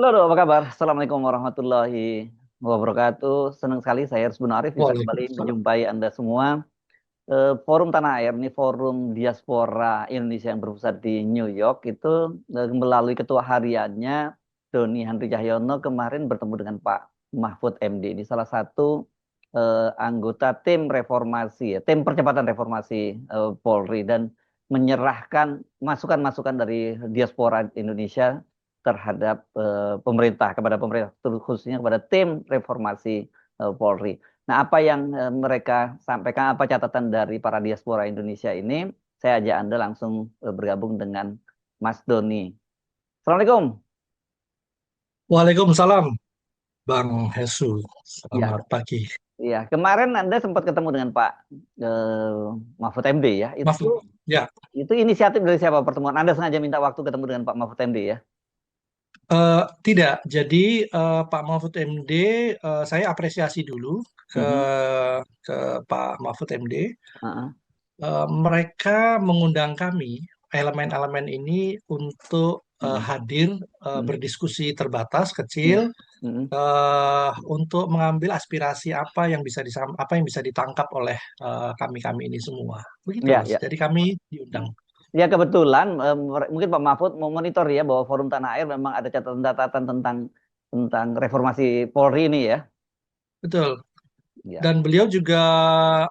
Halo, halo, apa kabar? Assalamualaikum warahmatullahi wabarakatuh. Senang sekali saya Rizbun Arif bisa kembali Waalaikumsalam. menjumpai Anda semua. Forum Tanah Air, ini forum diaspora Indonesia yang berpusat di New York itu melalui ketua hariannya Doni Handri Cahyono kemarin bertemu dengan Pak Mahfud MD. Ini salah satu anggota tim reformasi, ya, tim percepatan reformasi Polri dan menyerahkan masukan-masukan dari diaspora Indonesia terhadap pemerintah kepada pemerintah khususnya kepada tim reformasi Polri. Nah, apa yang mereka sampaikan, apa catatan dari para diaspora Indonesia ini, saya ajak Anda langsung bergabung dengan Mas Doni. Assalamualaikum. Waalaikumsalam, Bang Hesu. Ya, Selamat pagi. ya. Kemarin Anda sempat ketemu dengan Pak eh, Mahfud MD ya. Mahfud. Ya, Itu inisiatif dari siapa pertemuan? Anda sengaja minta waktu ketemu dengan Pak Mahfud MD ya? tidak. Jadi Pak Mahfud MD, saya apresiasi dulu ke Mhm. ke Pak Mahfud MD. Heeh. Mereka mengundang kami, elemen-elemen ini, untuk Mhm. hadir Mhm. berdiskusi terbatas, Mhm. kecil, Mhm. untuk mengambil aspirasi apa yang bisa ditangkap oleh kami-kami ini semua. Begitu, Ya, Mas. ya. Jadi kami diundang. Ya kebetulan mungkin Pak Mahfud memonitor ya bahwa Forum Tanah Air memang ada catatan-catatan tentang reformasi Polri ini ya. Betul. Ya. Dan beliau juga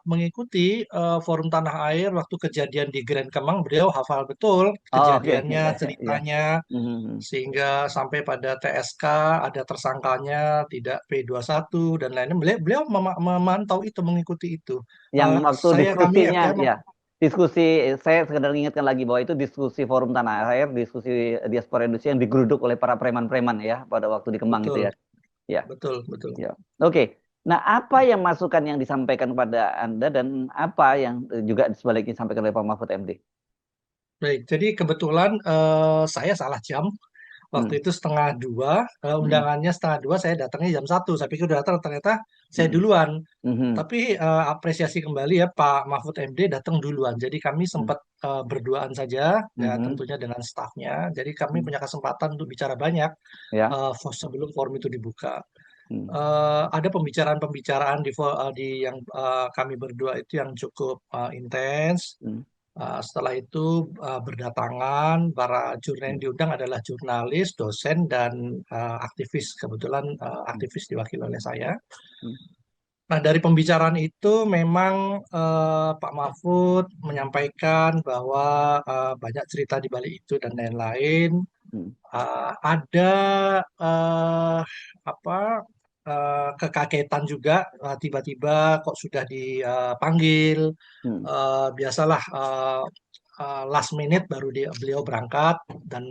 mengikuti Forum Tanah Air waktu kejadian di Grand Kemang. Beliau hafal betul Oh, oke. kejadiannya, Ya. ceritanya, Mhm. sehingga sampai pada TSK ada tersangkanya, tidak P21 dan lainnya. Beliau memantau itu, mengikuti itu. Yang waktu Kami diskusinya FTM. ya, diskusi saya sekedar mengingatkan lagi bahwa itu diskusi Forum Tanah Air, diskusi diaspora Indonesia yang digeruduk oleh para preman-preman ya pada waktu di Kemang itu Betul, ya. Ya. betul, betul. Ya. Oke. Nah, apa yang masukan yang disampaikan kepada Anda dan apa yang juga sebaliknya disampaikan oleh Pak Mahfud MD? Baik, jadi kebetulan saya salah jam. Waktu Hmm. itu setengah dua, Hmm. undangannya setengah dua, saya datangnya jam satu. Saya pikir udah datang, ternyata saya Hmm. duluan. Hmm. Tapi apresiasi kembali ya, Pak Mahfud MD datang duluan. Jadi kami Hmm. sempat berduaan saja, ya Hmm. tentunya dengan stafnya. Jadi kami Hmm. punya kesempatan untuk bicara banyak Ya. sebelum forum itu dibuka. Hmm. Ada pembicaraan-pembicaraan di yang kami berdua itu yang cukup intens. Hmm. Setelah itu berdatangan para jurnalis yang Hmm. diundang adalah jurnalis, dosen, dan aktivis. Kebetulan Hmm. aktivis diwakili oleh saya. Hmm. Nah, dari pembicaraan itu memang Pak Mahfud menyampaikan bahwa banyak cerita di balik itu dan lain-lain. Hmm. Ada eh, apa kekagetan juga, tiba-tiba kok sudah dipanggil. Hmm. Biasalah, last minute baru beliau berangkat dan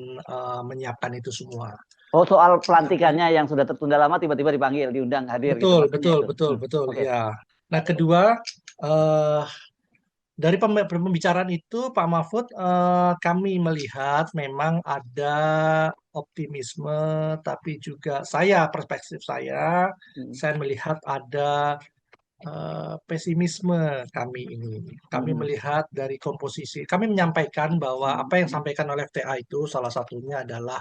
menyiapkan itu semua. Oh, soal Nah, pelantikannya yang sudah tertunda lama tiba-tiba dipanggil, diundang hadir gitu betul, maksudnya betul, itu. betul, Hmm. betul, Oke. ya. Nah, kedua, eh, dari pembicaraan itu, Pak Mahfud, kami melihat memang ada optimisme, tapi juga perspektif Hmm. saya melihat ada pesimisme kami ini. Kami Hmm. melihat dari komposisi, kami menyampaikan bahwa Hmm. apa yang Hmm. disampaikan oleh FTA itu salah satunya adalah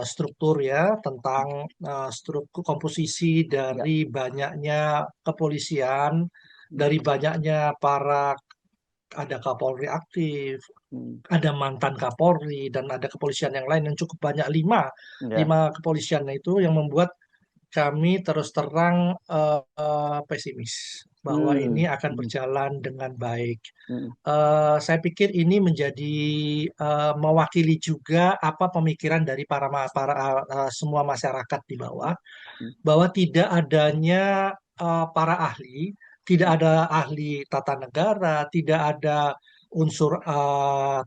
struktur, ya, tentang struktur komposisi Ya. dari banyaknya kepolisian, Hmm. dari banyaknya ada Kapolri aktif, Hmm. ada mantan Kapolri, dan ada kepolisian yang lain yang cukup banyak, Ya. lima kepolisian itu yang membuat kami terus terang pesimis bahwa ini Hmm. akan Hmm. berjalan dengan baik. Hmm. Saya pikir ini menjadi mewakili juga apa pemikiran dari semua masyarakat di bawah, Hmm. bahwa tidak adanya para ahli, tidak ada ahli tata negara, tidak ada unsur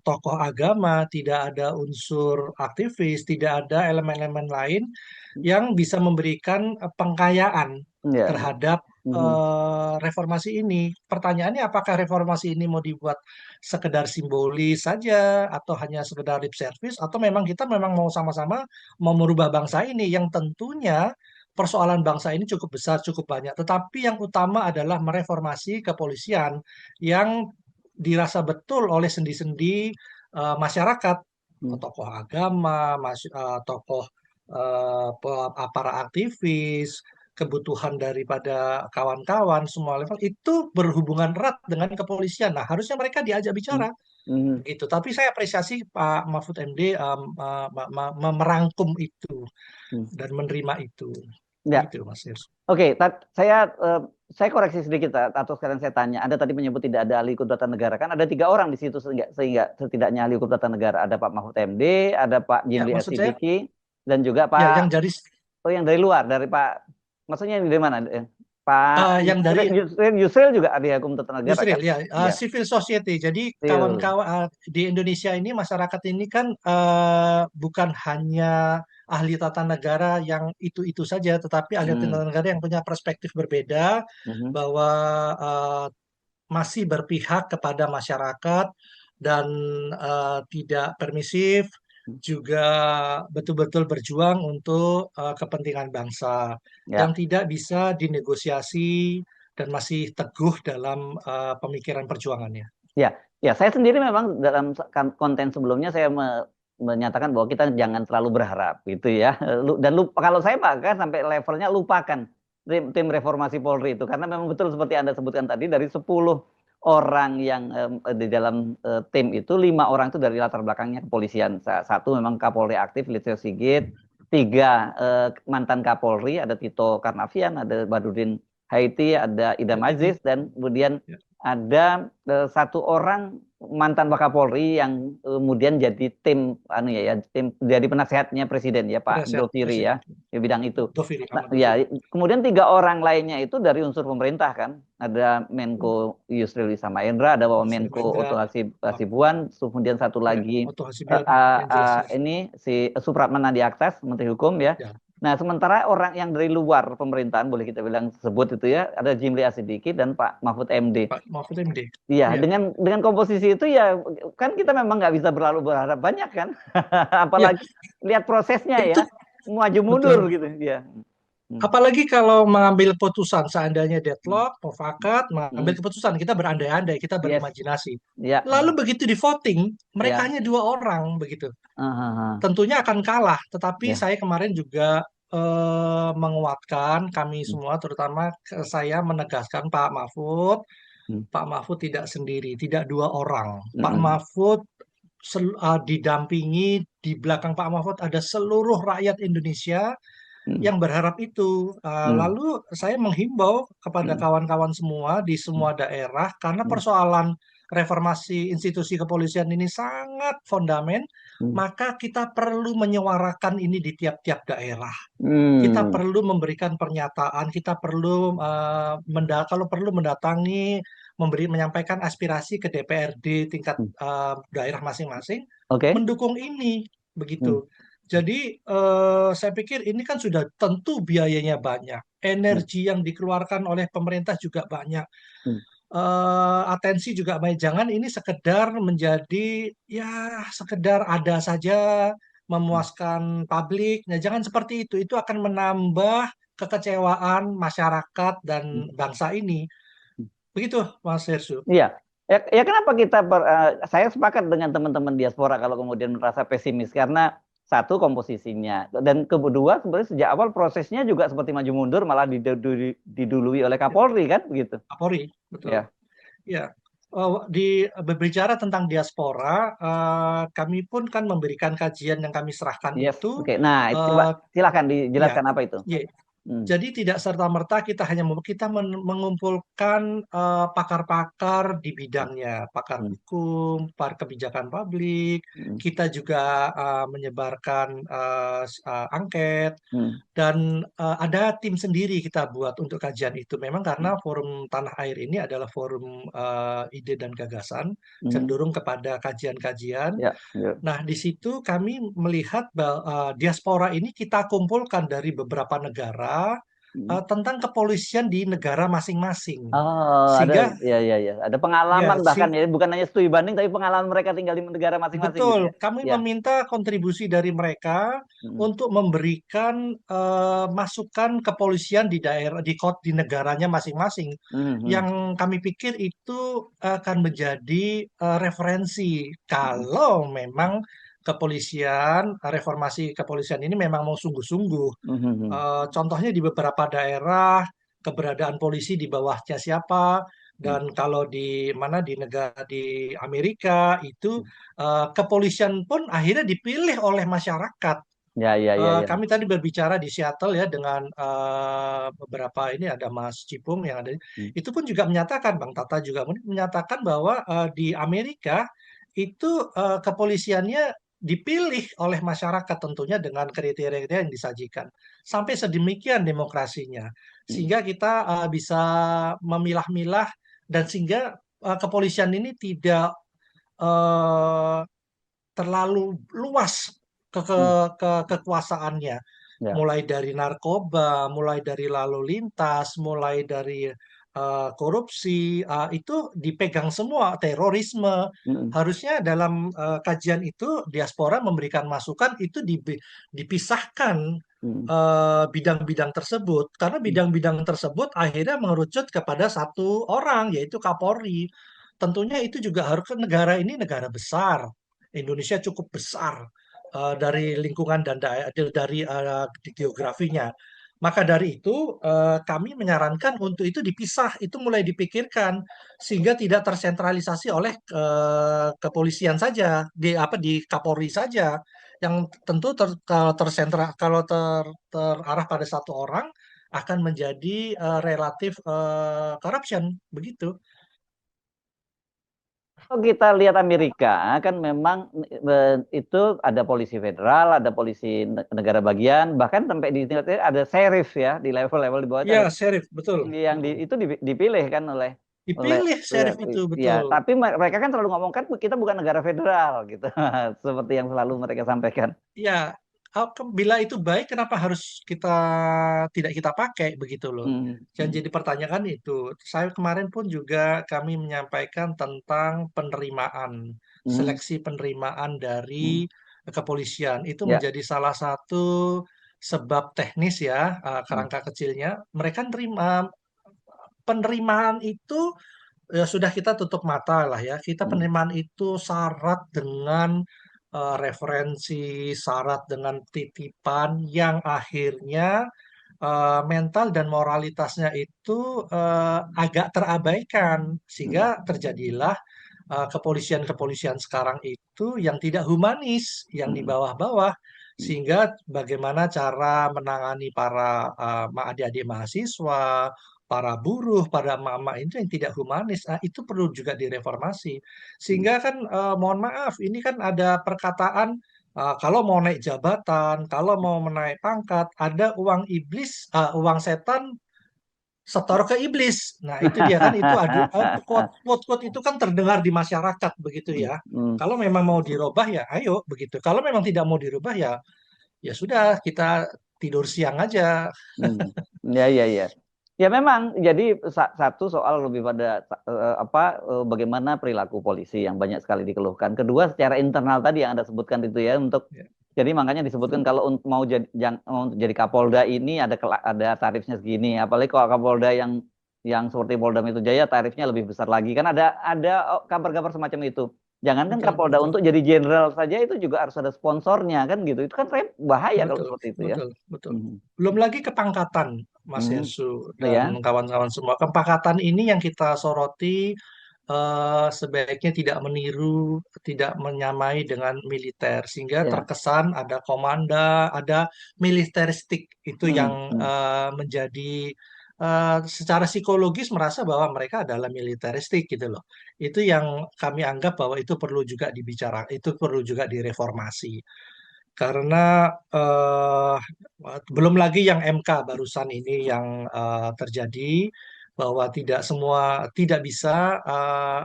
tokoh agama, tidak ada unsur aktivis, tidak ada elemen-elemen lain Hmm. yang bisa memberikan pengkayaan Ya. Ya. terhadap Hmm. reformasi ini. Pertanyaannya, apakah reformasi ini mau dibuat sekedar simbolis saja, atau hanya sekedar lip service, atau memang mau sama-sama mau merubah bangsa ini, yang tentunya persoalan bangsa ini cukup besar, cukup banyak. Tetapi yang utama adalah mereformasi kepolisian yang dirasa betul oleh sendi-sendi masyarakat, Hmm. tokoh agama, tokoh para aktivis, kebutuhan daripada kawan-kawan semua level itu berhubungan erat dengan kepolisian. Nah, harusnya mereka diajak Hmm. bicara Hmm. begitu. Tapi saya apresiasi Pak Mahfud MD merangkum itu Hmm. dan menerima itu. Ya, Gitu, Mas Yus. oke. Saya koreksi sedikit atau sekarang saya tanya. Anda tadi menyebut tidak ada ahli hukum tata negara, kan ada 3 orang di situ sehingga setidaknya ahli hukum tata negara ada Pak Mahfud MD, ada Pak Ya, Jimli maksud saya Sidiki, dan juga ya Pak, yang dari oh yang dari luar, dari Pak, maksudnya yang dari mana? Pak yang dari Yusril juga ahli hukum tata negara Yusril kan? ya, Iya, civil society. Jadi Yusril. kawan-kawan di Indonesia ini masyarakat ini kan bukan hanya ahli tata negara yang itu-itu saja, tetapi ahli Hmm. tata negara yang punya perspektif berbeda Mhm. bahwa eh, masih berpihak kepada masyarakat dan tidak permisif, juga betul-betul berjuang untuk kepentingan bangsa dan Ya. tidak bisa dinegosiasi dan masih teguh dalam pemikiran perjuangannya. Ya, ya, saya sendiri memang dalam konten sebelumnya saya menyatakan bahwa kita jangan terlalu berharap gitu ya. Dan lupa, kalau saya bahkan sampai levelnya lupakan tim reformasi Polri itu karena memang betul seperti Anda sebutkan tadi dari 10 orang yang di dalam tim itu 5 orang itu dari latar belakangnya kepolisian. Satu memang Kapolri aktif Listio Sigit, 3 mantan Kapolri ada Tito Karnavian, ada Badudin Haiti, ada Idam Jadi, Aziz dan kemudian ya, ada 1 orang mantan Wakapolri yang kemudian jadi tim anu ya, tim jadi penasehatnya presiden ya Pak penasihat Doviri presiden ya di bidang itu. Doviri Nah, Ahmad ya Doviri. kemudian 3 orang lainnya itu dari unsur pemerintah kan. Ada Menko Yusril Isamahendra, ada Saya Menko Mahendra, Oto ah, Hasibuan, kemudian satu ya, lagi Oto Hasibuan, yang jelas ya. ini si Supratman Andi Aktas, Menteri Hukum ya. Ya, Nah, sementara orang yang dari luar pemerintahan, boleh kita bilang sebut itu ya, ada Jimli Asidiki dan Pak Mahfud MD. Pak Mahfud MD. Iya, Ya, dengan komposisi itu ya kan kita memang nggak bisa berlalu berharap banyak kan, ya, apalagi lihat prosesnya ya, itu maju mundur betul. gitu, ya. Hmm. Apalagi kalau mengambil putusan, seandainya Hmm. deadlock, mufakat, mengambil Hmm. keputusan, kita berandai-andai, kita Yes, berimajinasi. ya, Lalu begitu di voting, mereka ya. hanya 2 orang begitu. Ah, Tentunya akan kalah, tetapi ya. saya kemarin juga menguatkan kami Hmm. semua, terutama saya menegaskan Hmm. Pak Mahfud tidak sendiri, tidak 2 orang. Pak Hmm. Mahfud didampingi di belakang Pak Mahfud ada seluruh rakyat Indonesia Hmm. yang berharap itu. Hmm. Lalu saya menghimbau kepada Hmm. kawan-kawan semua di Hmm. semua daerah, karena Hmm. persoalan reformasi institusi kepolisian ini sangat fondamen, Hmm. maka kita perlu menyuarakan ini di tiap-tiap daerah. Kita Hmm. perlu memberikan pernyataan, kita perlu kalau perlu mendatangi, menyampaikan aspirasi ke DPRD tingkat Hmm. daerah masing-masing, Oke. mendukung ini, Hmm. begitu. Jadi saya pikir ini kan sudah tentu biayanya banyak, Ya. energi yang dikeluarkan oleh pemerintah juga banyak, Hmm. atensi juga banyak. Jangan ini sekedar menjadi ya sekedar ada saja memuaskan publik. Nah, jangan seperti itu. Itu akan menambah kekecewaan masyarakat dan Hmm. bangsa ini. Begitu, Mas Hersu. Iya. Ya, kenapa kita saya sepakat dengan teman-teman diaspora kalau kemudian merasa pesimis karena satu komposisinya dan kedua sebenarnya sejak awal prosesnya juga seperti maju mundur malah didului oleh Ya, Kapolri kan begitu. Kapolri, betul. Ya. Ya, berbicara tentang diaspora, kami pun kan memberikan kajian yang kami serahkan Yes. itu. Oke. Nah, coba eh, silakan ya, dijelaskan apa itu. ya, Hmm. Jadi tidak serta-merta kita hanya mengumpulkan pakar-pakar di Hmm. bidangnya, pakar Hmm. hukum, pakar kebijakan publik. Hmm. Kita juga menyebarkan angket Hmm. dan ada tim sendiri kita buat untuk kajian itu. Memang Hmm. karena forum Tanah Air ini adalah forum ide dan gagasan, Hmm. cenderung kepada kajian-kajian. Ya. Ya. Nah, di situ kami melihat bahwa diaspora ini kita kumpulkan dari beberapa negara Hmm. tentang kepolisian di negara masing-masing. Oh, ada Sehingga ya, ya, ya. Ada pengalaman ya, bahkan ya bukan hanya studi banding tapi pengalaman mereka tinggal di negara masing-masing gitu betul, ya. kami Ya. meminta kontribusi dari mereka Hmm. untuk memberikan masukan kepolisian di daerah di negaranya masing-masing Hmm. Hmm. yang kami pikir itu akan menjadi referensi Hmm. kalau memang kepolisian, reformasi kepolisian ini memang mau sungguh-sungguh. Mhm. Contohnya di beberapa daerah keberadaan polisi di bawahnya siapa, Mhm. dan kalau di mana di negara di Amerika itu kepolisian pun akhirnya dipilih oleh masyarakat. Ya, ya, ya, ya. Kami tadi berbicara di Seattle ya dengan beberapa ini ada Mas Cipung yang ada, Hmm. itu pun juga menyatakan, Bang Tata juga menyatakan bahwa di Amerika itu kepolisiannya dipilih oleh masyarakat tentunya dengan kriteria-kriteria yang disajikan. Sampai sedemikian demokrasinya. Hmm. Sehingga kita bisa memilah-milah dan sehingga kepolisian ini tidak eh, terlalu luas Hmm. kekuasaannya, Ya. mulai dari narkoba, mulai dari lalu lintas, mulai dari korupsi, itu dipegang semua, terorisme. Hmm. Harusnya dalam kajian itu diaspora memberikan masukan itu dipisahkan Hmm. bidang-bidang tersebut, karena Hmm. bidang-bidang tersebut akhirnya mengerucut kepada satu orang, yaitu Kapolri. Tentunya itu juga harus, negara ini negara besar. Indonesia cukup besar dari lingkungan dan dari geografinya. Maka dari itu kami menyarankan untuk itu dipisah, itu mulai dipikirkan sehingga tidak tersentralisasi oleh kepolisian saja, di Kapolri saja, yang tentu kalau kalau terarah pada satu orang akan menjadi relatif corruption begitu. Kalau kita lihat Amerika kan memang itu ada polisi federal, ada polisi negara bagian, bahkan sampai di tingkat ada sheriff ya di level-level di bawah itu Ya, ada sheriff betul. yang Mm-mm. itu dipilih kan oleh oleh Dipilih ya, sheriff itu ya, betul. tapi mereka kan selalu ngomong kan kita bukan negara federal gitu. Seperti yang selalu mereka sampaikan. Ya, bila itu baik, kenapa harus tidak kita pakai begitu loh? Hmm. Yang Hmm. jadi pertanyaan itu, saya kemarin pun juga kami menyampaikan tentang penerimaan, Hmm. seleksi penerimaan Hmm. dari kepolisian itu Ya. menjadi salah satu sebab teknis ya, Hmm. kerangka kecilnya. Mereka terima penerimaan itu ya sudah kita tutup mata lah ya. Kita Hmm. penerimaan itu syarat dengan referensi, syarat dengan titipan yang akhirnya mental dan moralitasnya itu agak terabaikan Hmm. sehingga terjadilah kepolisian-kepolisian sekarang itu yang tidak humanis, yang di Hmm. bawah-bawah, Hmm. sehingga bagaimana cara menangani para adik-adik mahasiswa, para buruh, para emak-emak itu yang tidak humanis, itu perlu juga direformasi. Hmm. Sehingga kan mohon maaf, ini kan ada perkataan kalau mau naik jabatan, kalau mau menaik pangkat, ada uang iblis, uang setan setor ke iblis. Nah, itu dia kan, itu ada quote-quote itu kan terdengar di masyarakat begitu Hmm. ya. Hmm. Kalau memang mau dirubah ya ayo begitu. Kalau memang tidak mau dirubah ya ya sudah, kita tidur siang aja. Hmm. Ya, ya, ya. Ya memang jadi satu soal lebih pada apa bagaimana perilaku polisi yang banyak sekali dikeluhkan. Kedua secara internal tadi yang Anda sebutkan itu ya untuk Ya, jadi makanya disebutkan kalau mau jadi mau untuk jadi Kapolda ini ada tarifnya segini. Apalagi kalau Kapolda yang seperti Polda Metro Jaya tarifnya lebih besar lagi. Kan ada kabar-kabar semacam itu. Jangankan betul, Kapolda betul. untuk jadi jenderal saja itu juga harus ada sponsornya kan gitu. Itu kan bahaya kalau Betul, seperti itu ya. betul, betul. Mhm. Belum lagi kepangkatan, Mas Mhm. Hersу dan Ya, kawan-kawan semua. Kepangkatan ini yang kita soroti sebaiknya tidak meniru, tidak menyamai dengan militer, sehingga ya. terkesan ada komanda, ada militeristik itu Hmm. yang Hmm. menjadi secara psikologis merasa bahwa mereka adalah militeristik gitu loh. Itu yang kami anggap bahwa itu perlu juga dibicarakan, itu perlu juga direformasi. Karena eh, belum lagi yang MK barusan ini yang terjadi bahwa tidak bisa eh,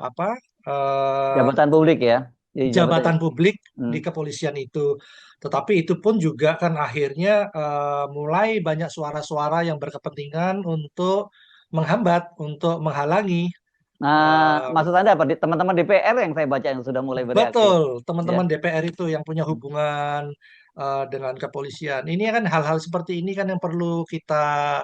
Jabatan publik ya. Jadi jabatan. jabatan publik Hmm. di kepolisian itu. Tetapi itu pun juga kan akhirnya mulai banyak suara-suara yang berkepentingan untuk menghambat, untuk menghalangi. Nah, eh, maksud Anda apa? Teman-teman DPR yang saya baca yang sudah mulai bereaksi. Betul, Ya. teman-teman DPR itu yang punya Hmm. hubungan dengan kepolisian. Ini kan hal-hal seperti ini kan yang perlu kita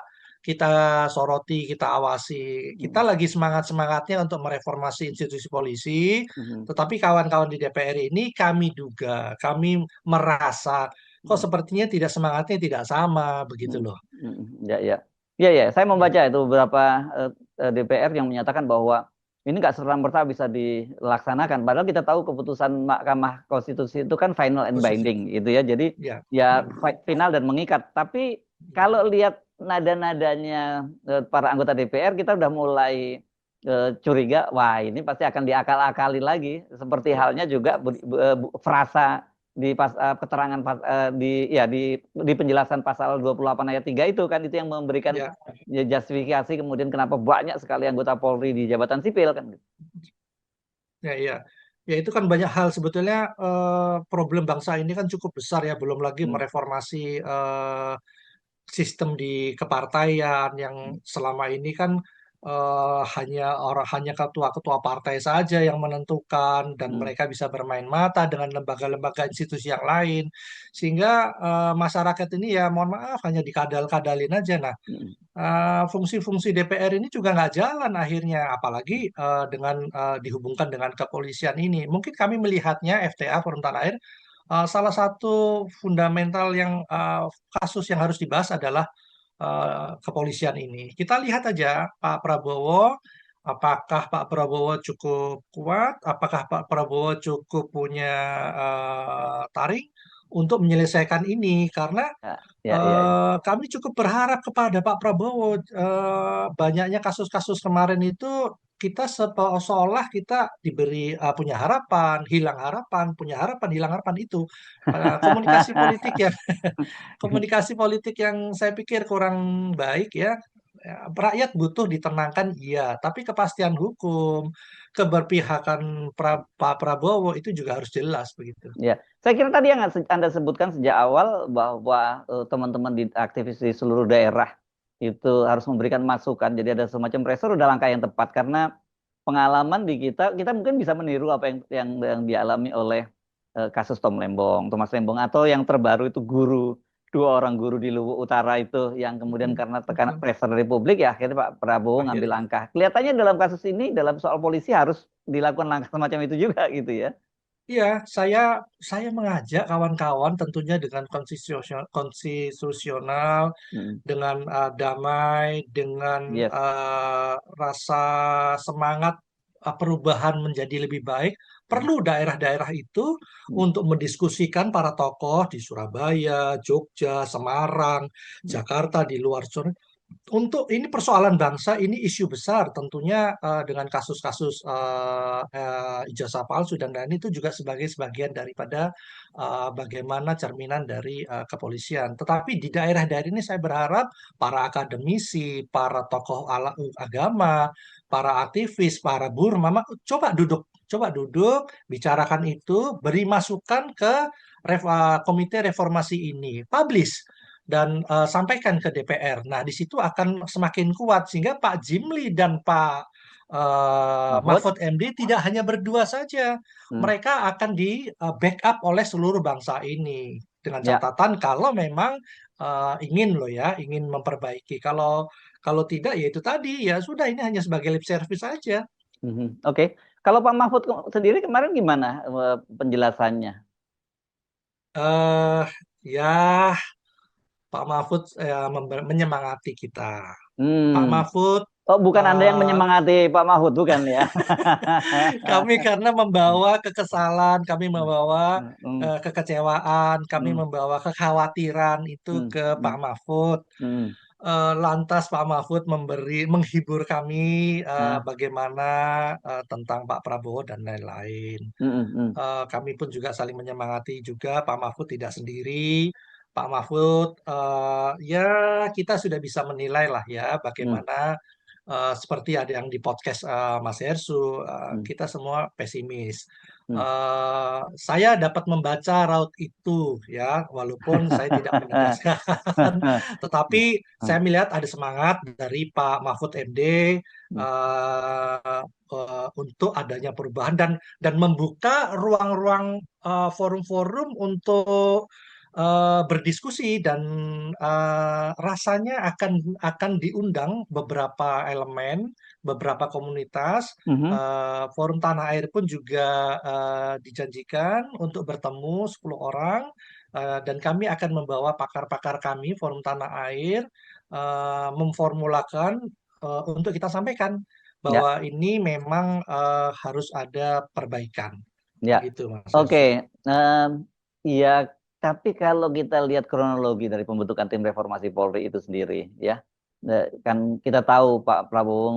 kita soroti, kita awasi. Kita mm, lagi semangat-semangatnya untuk mereformasi institusi polisi, mm, tetapi kawan-kawan di DPR ini kami duga, kami merasa kok mm, sepertinya tidak semangatnya tidak sama begitu mm, loh. ya, ya, ya, ya. Saya Ya, membaca itu beberapa DPR yang menyatakan bahwa ini nggak serta-merta bisa dilaksanakan. Padahal kita tahu keputusan Mahkamah Konstitusi itu kan final and khusus binding, gitu ya. Jadi ya, ya ya, final dan mengikat. Tapi ya. kalau lihat nada-nadanya para anggota DPR, kita udah mulai curiga, wah ini pasti akan diakal-akali lagi. Seperti halnya juga frasa di keterangan di penjelasan pasal 28 ayat 3 itu kan itu yang memberikan Ya. ya, justifikasi kemudian kenapa banyak sekali anggota Polri di jabatan sipil kan. Ya, ya. Ya itu kan banyak hal sebetulnya problem bangsa ini kan cukup besar ya, belum lagi Hmm, mereformasi sistem di kepartaian yang selama ini kan hanya ketua-ketua partai saja yang menentukan dan hmm, mereka bisa bermain mata dengan lembaga-lembaga institusi yang lain sehingga masyarakat ini ya mohon maaf hanya dikadal-kadalin aja. Nah, hmm, fungsi-fungsi DPR ini juga nggak jalan akhirnya, apalagi dengan dihubungkan dengan kepolisian ini. Mungkin kami melihatnya FTA Forum Tanah Air salah satu fundamental yang kasus yang harus dibahas adalah kepolisian ini. Kita lihat aja Pak Prabowo, apakah Pak Prabowo cukup kuat, apakah Pak Prabowo cukup punya taring untuk menyelesaikan ini, karena ya, ya, ya, ya. kami cukup berharap kepada Pak Prabowo. Banyaknya kasus-kasus kemarin itu kita seolah kita diberi punya harapan, hilang harapan, punya harapan, hilang harapan itu komunikasi politik yang komunikasi politik yang saya pikir kurang baik ya. Ya, rakyat butuh ditenangkan, iya, tapi kepastian hukum, keberpihakan Pak Prabowo itu juga harus jelas begitu. Ya, saya kira tadi yang Anda sebutkan sejak awal bahwa teman-teman di aktivis di seluruh daerah itu harus memberikan masukan. Jadi ada semacam pressure udah langkah yang tepat karena pengalaman di kita mungkin bisa meniru apa yang dialami oleh kasus Thomas Lembong atau yang terbaru itu dua orang guru di Luwu Utara itu yang kemudian karena tekanan pressure dari publik ya akhirnya Pak Prabowo ngambil Akhirnya. langkah. Kelihatannya dalam kasus ini dalam soal polisi harus dilakukan langkah semacam itu juga gitu ya. Iya, saya mengajak kawan-kawan tentunya dengan konstitusional, Hmm. dengan damai, dengan Yes. rasa semangat perubahan menjadi lebih baik. Hmm. Perlu daerah-daerah itu Hmm. untuk mendiskusikan para tokoh di Surabaya, Jogja, Semarang, Hmm. Jakarta, di luar zona untuk ini persoalan bangsa, ini isu besar tentunya dengan kasus-kasus ijazah palsu dan lain itu juga sebagai sebagian daripada bagaimana cerminan dari kepolisian. Tetapi di daerah-daerah ini saya berharap para akademisi, para tokoh agama, para aktivis, para buruh, mama coba duduk, bicarakan itu, beri masukan ke komite reformasi ini, publish dan sampaikan ke DPR. Nah, di situ akan semakin kuat sehingga Pak Jimli dan Pak Mahfud. Mahfud MD tidak hanya berdua saja, Hmm. mereka akan di backup oleh seluruh bangsa ini dengan Ya. catatan kalau memang ingin loh ya, ingin memperbaiki. Kalau kalau tidak ya itu tadi ya sudah ini hanya sebagai lip service saja. Mhm. Oke. Kalau Pak Mahfud sendiri kemarin gimana penjelasannya? eh Ya, Pak Mahfud menyemangati kita. Pak Hmm. Mahfud Oh, bukan Anda yang eh, menyemangati Pak Mahfud, bukan ya? kami karena membawa kekesalan, kami membawa Hmm. kekecewaan, kami Hmm. membawa kekhawatiran itu Hmm. ke Pak Hmm. Mahfud. Hmm. Lantas Pak Mahfud menghibur kami Nah. bagaimana tentang Pak Prabowo dan lain-lain. Hmm. Hmm. Kami pun juga saling menyemangati juga Pak Mahfud tidak sendiri. Pak Mahfud, ya kita sudah bisa menilai lah ya Hmm. bagaimana seperti ada yang di podcast Mas Hersu, Hmm. kita semua pesimis. Hmm. Saya dapat membaca raut itu ya, walaupun saya tidak menegaskan, tetapi saya melihat ada semangat dari Pak Mahfud MD untuk adanya perubahan dan membuka ruang-ruang forum-forum untuk berdiskusi dan rasanya akan diundang beberapa elemen, beberapa komunitas. Mhm. Forum Tanah Air pun juga dijanjikan untuk bertemu 10 orang, dan kami akan membawa pakar-pakar kami Forum Tanah Air, memformulakan untuk kita sampaikan Ya, bahwa ini memang harus ada perbaikan. ya. Begitu, Mas Oke. Ersu. em, Iya, tapi kalau kita lihat kronologi dari pembentukan tim reformasi Polri itu sendiri, ya, kan kita tahu Pak Prabowo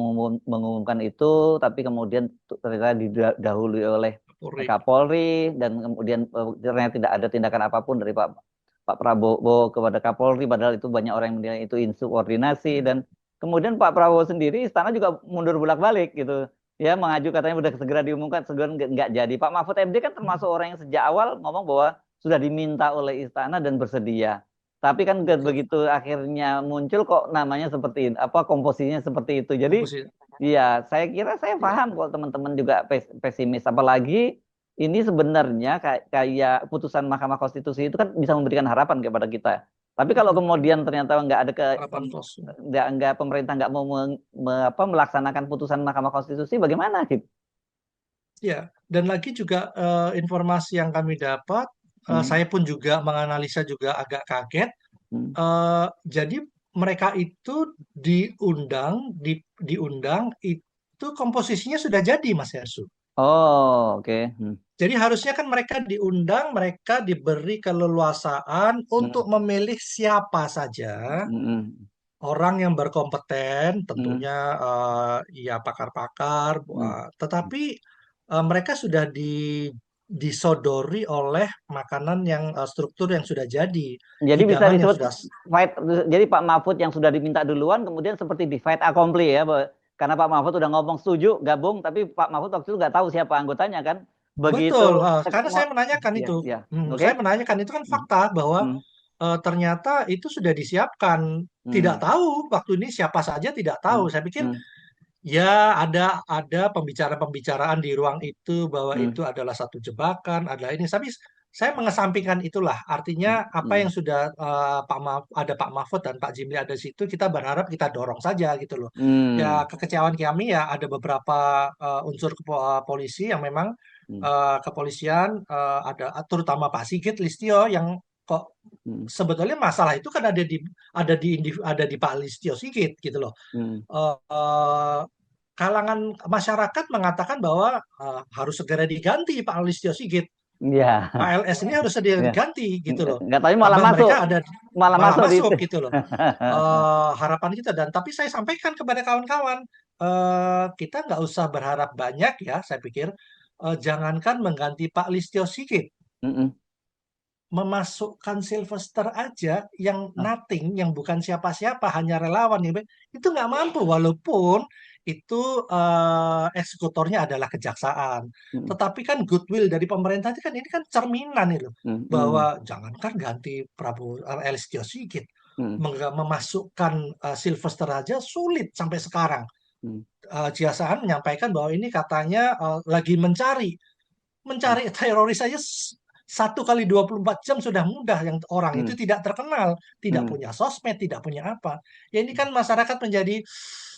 mengumumkan itu, tapi kemudian ternyata didahului oleh Polri. Kapolri dan kemudian ternyata tidak ada tindakan apapun dari Pak Pak Prabowo kepada Kapolri, padahal itu banyak orang yang menilai itu insubordinasi dan kemudian Pak Prabowo sendiri istana juga mundur bolak-balik gitu. Ya, mengaju katanya udah segera diumumkan, segera nggak jadi. Pak Mahfud MD kan termasuk orang yang sejak awal ngomong bahwa sudah diminta oleh istana dan bersedia. Tapi kan Betul. begitu akhirnya muncul kok namanya seperti ini, apa komposisinya seperti itu. Jadi Komposisi. iya, saya kira saya Ya, paham kok teman-teman juga pesimis. Apalagi ini sebenarnya kayak putusan Mahkamah Konstitusi itu kan bisa memberikan harapan kepada kita. Tapi kalau kemudian ternyata nggak ada harapan pos. nggak pemerintah nggak mau melaksanakan putusan Mahkamah Konstitusi, bagaimana gitu? Ya, dan lagi juga informasi yang kami dapat, Hmm, saya pun juga menganalisa juga agak kaget. hmm. Jadi mereka itu diundang, diundang itu komposisinya sudah jadi, Mas Hersu. Oh, oke. Hmm, Jadi harusnya kan mereka diundang, mereka diberi keleluasaan untuk hmm, memilih siapa saja hmm, orang yang berkompeten, hmm, tentunya ya pakar-pakar, hmm. tetapi mereka sudah disodori oleh makanan yang struktur yang sudah jadi, Jadi bisa hidangan yang disebut sudah fight. Jadi Pak Mahfud yang sudah diminta duluan, kemudian seperti di fight accompli ya, karena Pak Mahfud udah ngomong setuju gabung, tapi Pak Mahfud waktu itu nggak tahu siapa anggotanya kan. Begitu, betul. Karena saya menanyakan ya, itu. ya, oke. Saya menanyakan itu kan Hmm, fakta bahwa hmm, ternyata itu sudah disiapkan. Tidak hmm, tahu waktu ini siapa saja tidak tahu. hmm, Saya pikir hmm, ya, ada pembicaraan-pembicaraan di ruang itu bahwa hmm, itu adalah satu jebakan, adalah ini. Tapi saya mengesampingkan itulah. Artinya apa hmm, yang sudah ada Pak Mahfud dan Pak Jimli ada di situ, kita berharap kita dorong saja gitu loh. hmm, Ya kekecewaan kami ya ada beberapa unsur polisi yang memang hmm, kepolisian, ada terutama Pak Sigit Listio yang kok hmm, sebetulnya masalah itu kan ada di Pak Listio Sigit gitu loh. hmm. eh, Kalangan masyarakat mengatakan bahwa harus segera diganti Pak Listio Sigit. Ya, Pak LS ini harus segera ya. diganti gitu loh. Nggak tahu malah Tambah masuk, mereka ada malah malah masuk di masuk itu. gitu loh. Harapan kita dan tapi saya sampaikan kepada kawan-kawan, kita nggak usah berharap banyak ya. Saya pikir jangankan mengganti Pak Listio Sigit, Mm-mm. memasukkan Sylvester aja yang Ah, nothing, yang bukan siapa-siapa, hanya relawan ya, itu nggak mampu walaupun itu eksekutornya adalah kejaksaan. mm-mm, Tetapi kan goodwill dari pemerintah itu kan ini kan cerminan itu bahwa mm-mm, jangankan ganti Prabowo Listio Sigit, mm-mm, memasukkan Sylvester aja sulit sampai sekarang. mm-mm, Kejaksaan menyampaikan bahwa ini katanya lagi mencari mencari teroris saja 1 kali 24 jam sudah mudah, yang orang itu mm-mm, tidak terkenal, tidak mm-mm. punya sosmed, tidak punya apa. Ya ini kan masyarakat menjadi,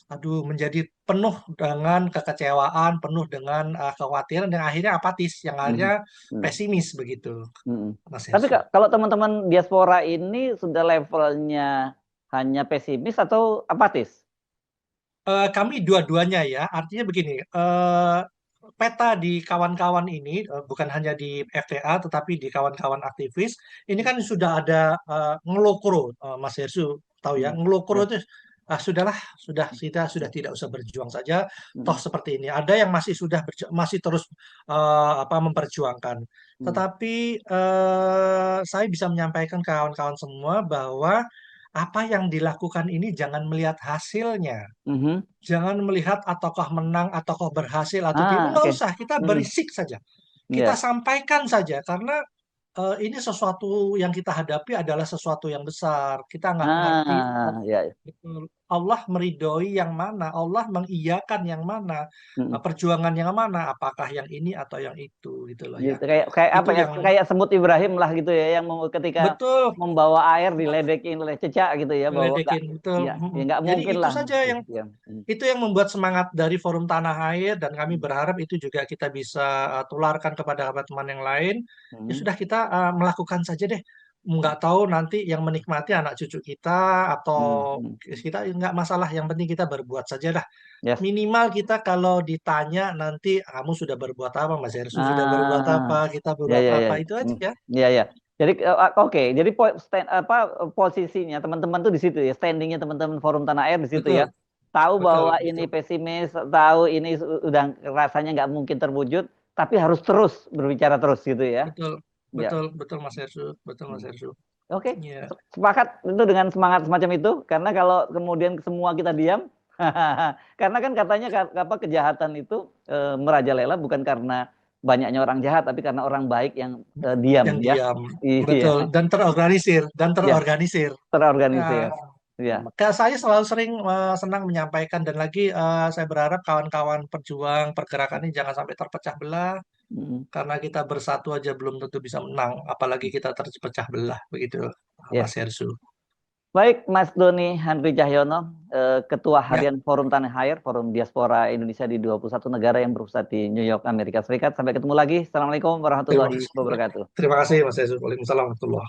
aduh, menjadi penuh dengan kekecewaan, penuh dengan kekhawatiran, dan akhirnya apatis, yang akhirnya Mm-mm, mm-mm, pesimis begitu, mm-mm. Mas Tapi Hesu. Kalau teman-teman diaspora ini sudah levelnya hanya pesimis atau apatis? Kami dua-duanya ya, artinya begini, peta di kawan-kawan ini, bukan hanya di FTA, tetapi di kawan-kawan aktivis, ini kan sudah ada ngelokro, Mas Hersu tahu ya, Hmm. ngelokro Ya. itu sudahlah, kita sudah tidak usah berjuang saja, toh Mm-mm, seperti ini. Ada yang masih masih terus apa memperjuangkan, mm, tetapi saya bisa menyampaikan ke kawan-kawan semua bahwa apa yang dilakukan ini jangan melihat hasilnya. mhm. Jangan melihat ataukah menang, ataukah berhasil, atau tidak. Ah, Nggak oke. usah, kita Mm, berisik saja. Kita ya. sampaikan saja, karena ini sesuatu yang kita hadapi adalah sesuatu yang besar. Kita nggak ngerti Ah, ya. betul Allah meridhoi yang mana, Allah mengiyakan yang mana, Mm. perjuangan yang mana, apakah yang ini atau yang itu gitu loh ya. Gitu. Kayak kayak apa Itu ya? yang Kayak semut Ibrahim lah gitu ya, yang ketika betul membawa air diledekin oleh cecak gitu ya, bahwa nggak, ledekin betul. ya, ya nggak Jadi mungkin itu lah. saja yang Gitu ya. Mm. itu yang membuat semangat dari Forum Tanah Air dan kami Mm. berharap itu juga kita bisa tularkan kepada teman yang lain. Ya Mm. sudah kita melakukan saja deh. Nggak tahu nanti yang menikmati anak cucu kita atau Mm. Mm. kita nggak masalah. Yang penting kita berbuat saja dah. Yes. Minimal kita kalau ditanya nanti kamu sudah berbuat apa, Mas Hersu sudah berbuat Ah, apa, kita ya berbuat ya ya. apa itu Hmm. aja. Ya ya. Jadi oke, jadi posisinya teman-teman tuh di situ ya, standingnya teman-teman Forum Tanah Air di situ ya. Betul, Tahu betul, bahwa ini betul, pesimis, tahu ini udah rasanya nggak mungkin terwujud, tapi harus terus berbicara terus gitu ya. betul, Ya. betul, betul Mas Hersu, betul Mas Hmm. Hersu. Oke, Ya. sepakat itu dengan semangat semacam itu, karena kalau kemudian semua kita diam, karena kan katanya apa kejahatan itu merajalela bukan karena banyaknya orang jahat, tapi karena orang baik yang diam Yang ya. diam, Iya, betul, dan terorganisir, dan ya, terorganisir. terorganisir. Nah, Ya. saya selalu sering senang menyampaikan dan lagi saya berharap kawan-kawan pejuang pergerakan ini jangan sampai terpecah belah Mm. karena kita bersatu aja belum tentu bisa menang, apalagi kita terpecah belah begitu, Mas Yes. Hersu. Baik, Mas Doni Handri Cahyono, Ketua Ya, Harian Forum Tanah Air, Forum Diaspora Indonesia di 21 negara yang berpusat di New York, Amerika Serikat. Sampai ketemu lagi. Assalamualaikum terima warahmatullahi kasih. wabarakatuh. Terima kasih Mas Hersu. Waalaikumsalam warahmatullahi